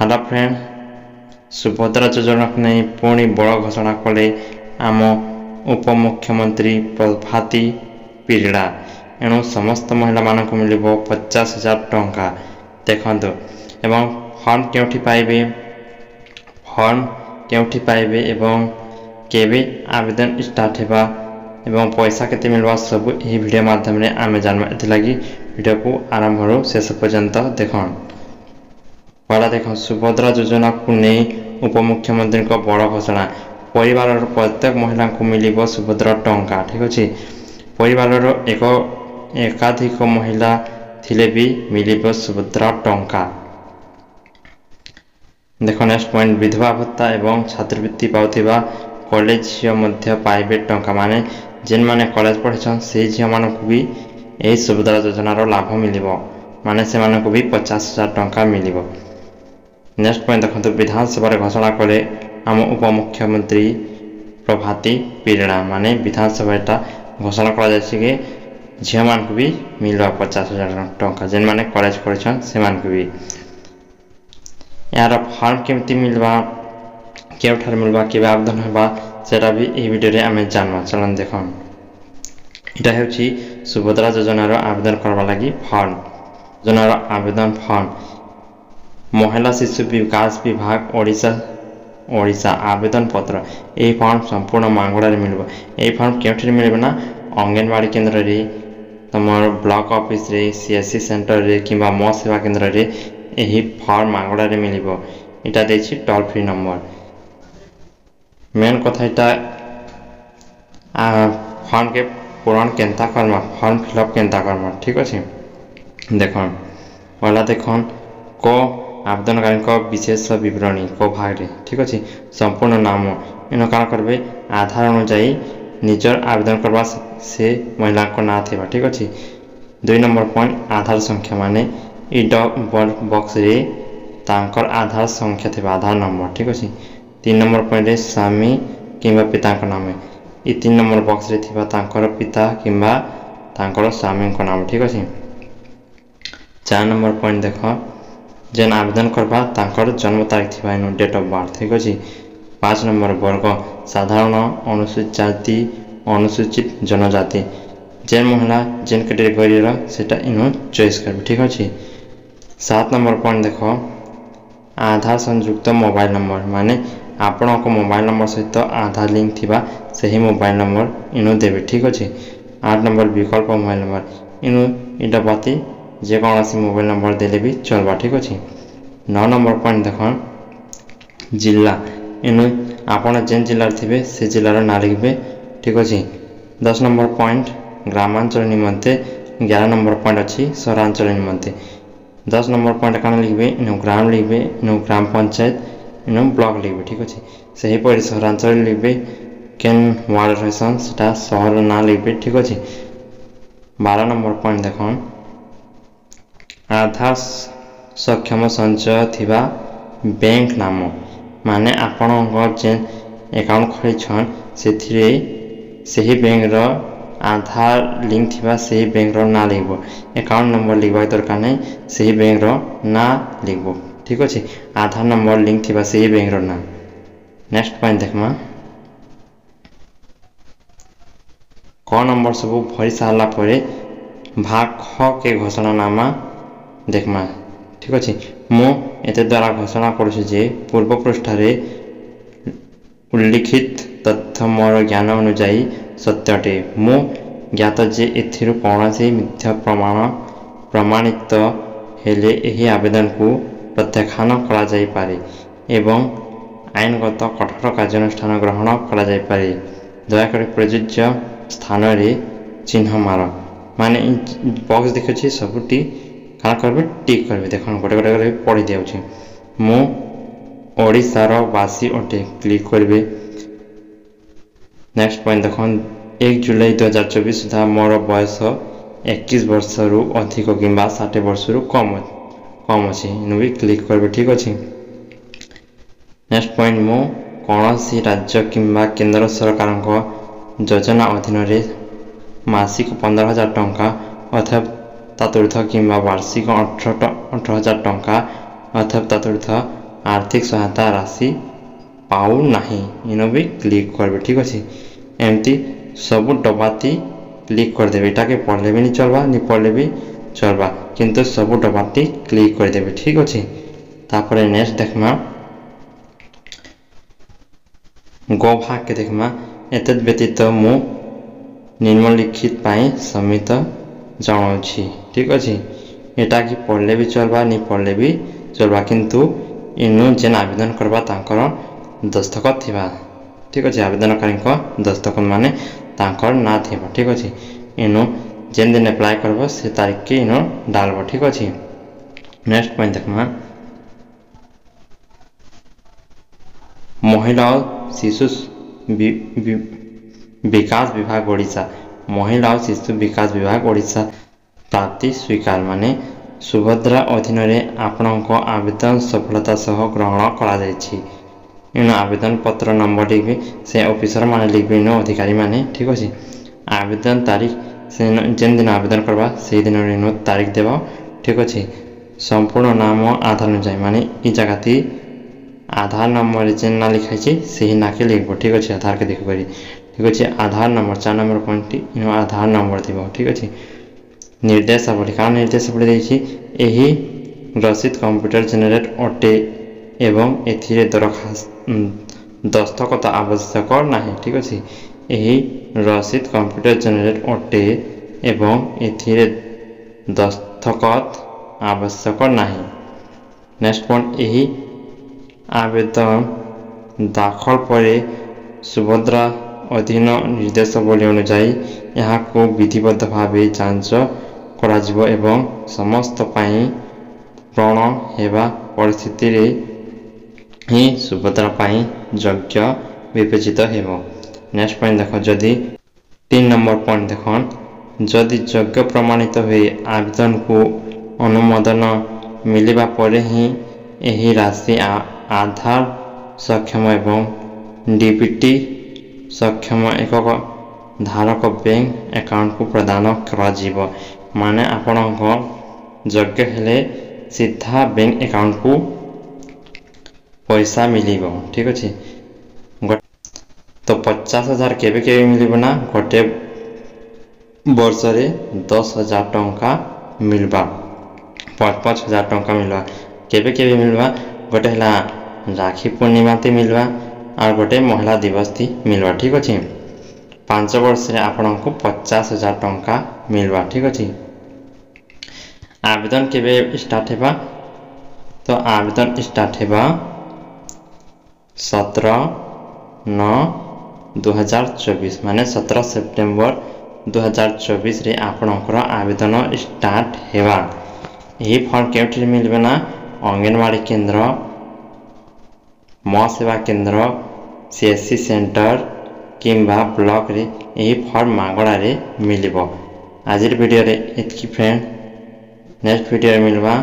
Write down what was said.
Hello friend, Subhadra योजना को नहीं पुणी बड़ घोषणा कले आम उपमुख्यमंत्री प्रभाती परिड़ा। एणु समस्त महिला मानक मिल 50,000 टंका देखु। एवं फॉर्म केउठी पाइबे एवं केबे आवेदन स्टार्ट हेबा एवं पैसा केते मिलवा सब यही वीडियो माध्यम रे आमे जानबा। एथि लागि वीडियो को आरंभ रो शेष पर्यंत देखो। पहला देखो, सुभद्रा योजना को नहीं उपमुख्यमंत्री को बड़ घोषणा। परिवार प्रत्येक महिला को मिल सुभद्रा टंका। ठीक अच्छे, परिवार एकाधिक महिला थिले भी मिल सुभद्रा टंका। देखो नेक्स्ट पॉइंट, विधवा भत्ता एवं छात्रवृत्ति पाउथिबा कॉलेज झियो मध्य पाइबे टंका। माने जेन माने कॉलेज पढ़छन से झियो मानक भी एही सुभद्रा योजना रो लाभ मिलिबो। माने से मानक भी 50,000 टंका मिलिबो। नेक्स्ट पॉइंट देखो, विधानसभा घोषणा कले आम उपमुख्यमंत्री प्रभाती परिड़ा। माने विधानसभा घोषणा करा कि झील मान भी मिलवा 50,000 टंका जेन माने कॉलेज पढ़छन से मान भी। यार फॉर्म केमती मिलवा, केउठार मिलवा, केबे आवेदन हेबा सेटा भी ए वीडियो रे आमे जानवा। चलन देखो, इटा हेउची सुभद्रा योजना रो आवेदन करबा लागि फॉर्म। योजना रो आवेदन फॉर्म महिला शिशु विकास विभाग ओडिशा आवेदन पत्र। यही फॉर्म संपूर्ण मांगड़े मिल। यही फॉर्म केउठी मिलबे ना, अंगनवाड़ी केन्द्र रे, तमर ब्लॉक ऑफिस रे, सीएससी सेंटर रे किंबा मो सेवा केन्द्र रे यही फॉर्म मांगड़े मिलिबो। इटा देछि टोल फ्री नंबर। मेन कथा इटा फॉर्म के पूरण केनता करमा, फॉर्म फिलअप केनता करमा। ठीक अच्छे, देखो पहला देखो को आवेदनकारी को विशेष विवरणी को भाग रे। ठीक अच्छे, संपूर्ण नाम इन क्या करेंगे आधार अनुजाई निजर आवेदन करवा से महिला को ना थे। ठीक अच्छे, 2 नंबर पॉइंट आधार संख्या। माने इ बॉक्स रे तांकर आधार संख्या थे, आधार नंबर। ठीक अच्छे, 3 नंबर पॉइंट रे स्वामी किंबा पिता को नाम। इ 3 नंबर बॉक्स रे थिबा तांकर पिता किंबा तांकर स्वामी को नाम। ठीक अच्छे, 4 नंबर पॉइंट देखो, जेन आवेदन करबा तांकर जन्म तारीख थिबा इन डेट ऑफ बर्थ। ठीक अछि। 5 नंबर वर्ग साधारण, अनुसूचित जाति, अनुसूचित जनजाति। जेन महिला जेन कैटेगरी रो सेटा इन चॉइस करबे। ठीक अछि। 7 नंबर पॉइंट देखो, आधार संयुक्त मोबाइल नंबर। माने आपण को मोबाइल नंबर सहित आधार लिंक थिबा सही मोबाइल नंबर इन देबे। ठीक अछि। 8 नंबर विकल्प मोबाइल नंबर। इन इटा बाती जे कौन मोबाइल नंबर देले भी चलवा। ठीक अच्छे। 9 नंबर पॉइंट देखो, जिला। इन आपण जेन जिले थे से जिलार ना लिखे। ठीक अच्छे। 10 नंबर पॉइंट ग्रामांचल निमंते। 11 नंबर पॉइंट अच्छी सहरांचल निमंते। 10 नंबर पॉइंट कौन लिखे, इन ग्राम लिखे, इन ग्राम पंचायत, इन ब्लॉक लिखे। ठीक अच्छे, से ही सहरांचल लिखे केन वार्ड रहसन सेटा सहर ना लिखे। ठीक अच्छे। 12 नंबर पॉइंट देखो, आधार सक्षम संचय थिबा बैंक नाम। माने आपण जेन अकाउंट खोलिछन सेथिरे सही बैंक रो आधार लिंक थिबा सही बैंक रो ना लिखबो। अकाउंट नंबर लिखबा दरकार नै, सही बैंक रो ना लिखबो। ठीक अछि। आधार नंबर लिंक थिबा सही बैंक रो ना। नेक्स्ट पॉइंट देखमा, क नंबर सब भरि सारला परे भाग ख के घोषणानामा देखमा। ठीक अच्छे, मु एते द्वारा घोषणा करुछि जे पूर्व पृष्ठ रे उल्लिखित तथ्य मोर ज्ञान अनुजाई सत्य अटे। मु ज्ञात जे एथिरु कौनसी मिथ्या प्रमाणित हेले एही आवेदन को प्रत्याख्यान करा जाई पारे एवं आईनगत कठोर कार्यानुष्ठान ग्रहण करा जाई पारे। दयाकरी प्रযোज्य स्थान रे चिन्ह मार। माने बॉक्स देखछि सबुटी क्या करेंगे टिक करेंगे। देख गोटे गोटे पढ़ी दिया। मु ओडिशार वासी अटे क्लिक करेंगे। नेक्स्ट पॉइंट देख, 1 जुलाई 2024 सुधा मोर बयस 21 वर्ष रु अधिक किंबा 60 वर्ष रु कम अच्छे इन भी क्लिक करेंगे। ठीक अच्छे। नेक्स्ट पॉइंट, मु कौन सी राज्य किंबा केंद्र सरकार योजना अधीन रे मासिक 15,000 टंका अथवा ततुर्थ किंबा वार्षिक 18,000 टंका अथवा ततुर्थ आर्थिक सहायता राशि पाऊ नाही इनो भी क्लिक करबे। ठीक अच्छे एमती सब डबाती क्लिक करदेवे। एटा के पढ़ले भी नहीं चलवा नहीं पढ़ले भी चलवा किंतु सब डबाती क्लिक करदेवे। ठीक अच्छे तापर नेक्स्ट देखमा गो भाग के देखमा एत व्यतीत मु निम्नलिखित पाई समित जनाऊँगी। ठीक अच्छे एटा कि पढ़ले भी चलवा नहीं पढ़ले भी चलवा किंतु इनु जेन आवेदन करवा तांकर दस्तखत थिबा। ठीक अच्छे आवेदनकारी दस्तखत माने तांकर ना थिबा। ठीक अच्छे इनु जेन दिन अप्लाई करब से तारीख के इनु डालब। ठीक अच्छे नेक्स्ट पॉइंट देखमा महिला और शिशु विकास विभाग ओडिशा महिला और शिशु विकास विभाग ओडिशा प्राप्ति स्वीकार माने सुभद्रा अधीन आपण आवेदन सफलता सह ग्रहण करा जायछि। इन आवेदन पत्र नंबर लिखबे से ऑफिसर माने लिखबे इन अधिकारी माने। ठीक अच्छे आवेदन तारीख से जेन दिन आवेदन करवा से दिन इन तारीख देवा। ठीक अच्छे संपूर्ण नाम आधार अनुसार माने इ जगह ती आधार नंबर जेन ना लिखाई से ही ना के लिखब। ठीक अच्छे आधार के देख पारी। ठीक अच्छे Aadhaar number 4 number point in Aadhaar number देव। ठीक अच्छे निर्देशावली क्या निर्देशावली देछि एही रसीद कंप्यूटर जेनेरेट अटे एवं एथिरे दरखास्त दस्तखत आवश्यक नहीं। ठीक अच्छे एही रसीद कंप्यूटर जेनेरेट अटे एवं एथिरे दस्तखत आवश्यक नहीं। नेक्स्ट पॉइंट एही आवेदन दाखल पर सुभद्रा अधीन निर्देशावली अनुसार यहाँ को विधिबद्ध भाव जांच करा जिवो एवं समस्त पाई प्रण हेबा परिस्थिति रे ही सुभद्रा पाई योग्य विवेचित हेबो। नेक्स्ट पॉइंट देखो जदि 3 नंबर पॉइंट देखो जदि योग्य प्रमाणित हुए आवेदन को अनुमोदन मिलवा पर ही यही राशि आधार सक्षम एवं डीबीटी सक्षम एक धारक बैंक अकाउंट को प्रदान करा जिवो। माने आपण योग्य हेले सीधा बैंक अकाउंट को पैसा मिलिबो। ठीक अच्छे तो 50,000 केबे केबे मिलिबो ना गोटे वर्ष रे 10,000 टंका मिलबा 5,000 टंका मिलबा केबे केबे मिलबा गोटे हला राखी पूर्णिमा ते मिलबा और गोटे महिला दिवस थी मिलवा। ठीक अच्छे 5 वर्ष रे आपण को 50,000 टंका मिलवा। ठीक अच्छे आवेदन केबे स्टार्ट हेबा तो आवेदन स्टार्ट हेबा 17/9/2024 माने 17 सेप्टेम्बर 2024 रे आपणकर आवेदन स्टार्ट हेबा। यही फॉर्म केउठी मिलबे ना अंगनवाड़ी केंद्र म सेवा केंद्र सीएससी सेंटर किंबा ब्लॉक रे यही फॉर्म मागणा रे मिलिबो। आज वीडियो रे इतकी फ्रेंड नेक्स्ट वीडियो मिलवा।